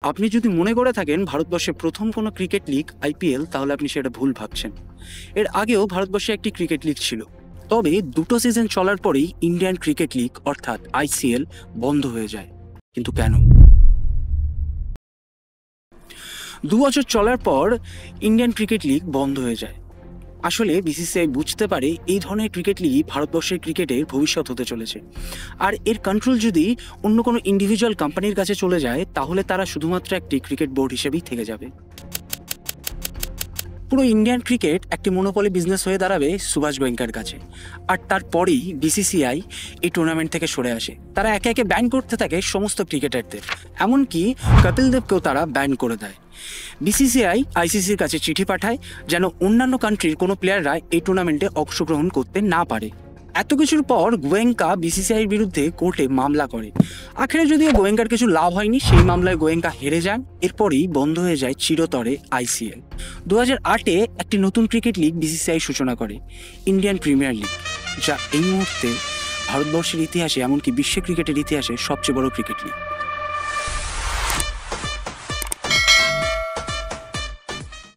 আপনি যদি মনে করে থাকেন ভারতবর্ষে প্রথম কোনো ক্রিকেট লিগ আইপিএল, তাহলে আপনি সেটা ভুল ভাবছেন। এর আগেও ভারতবর্ষে একটি ক্রিকেট লিগ ছিল। তবে দুটো সিজন চলার পরেই ইন্ডিয়ান ক্রিকেট লিগ অর্থাৎ আইসিএল বন্ধ হয়ে যায়। কিন্তু কেন? 2 বছর চলার পর ইন্ডিয়ান ক্রিকেট লিগ বন্ধ হয়ে যায়। আসলে বিসিসিআই বুঝতে পারে এই ধরনের ক্রিকেট লিগই ভারতবর্ষের ক্রিকেটের ভবিষ্যৎ হতে চলেছে। আর এর কন্ট্রোল যদি অন্য কোনো ইন্ডিভিজুয়াল কোম্পানির কাছে চলে যায়, তাহলে তারা শুধুমাত্র একটি ক্রিকেট বোর্ড হিসেবেই থেকে যাবে। পুরো ইন্ডিয়ান ক্রিকেট একটি মনোপলি বিজনেস হয়ে দাঁড়াবে সুভাষ গোয়েঙ্কার কাছে। আর তারপরেই বিসিসিআই এই টুর্নামেন্ট থেকে সরে আসে। তারা একে একে ব্যান করতে থাকে সমস্ত ক্রিকেটারদের, এমনকি কপিল দেবকেও তারা ব্যান করে দেয়। বিসিসিআই আইসিসির কাছে চিঠি পাঠায় যেন অন্যান্য কান্ট্রির কোনো প্লেয়াররা এই টুর্নামেন্টে অংশগ্রহণ করতে না পারে। এত কিছুর পর গোয়েঙ্কা বিসিসিআইয়ের বিরুদ্ধে কোর্টে মামলা করে। আখেরে যদিও গোয়েঙ্কার কিছু লাভ হয়নি, সেই মামলায় গোয়েঙ্কা হেরে যান। এরপরই বন্ধ হয়ে যায় চিরতরে আইসিএল। 2008-এ একটি নতুন ক্রিকেট লিগ বিসিসিআই সূচনা করে, ইন্ডিয়ান প্রিমিয়ার লিগ, যা এই মুহূর্তে ভারতবর্ষের ইতিহাসে এমনকি বিশ্ব ক্রিকেটের ইতিহাসে সবচেয়ে বড় ক্রিকেট লিগ।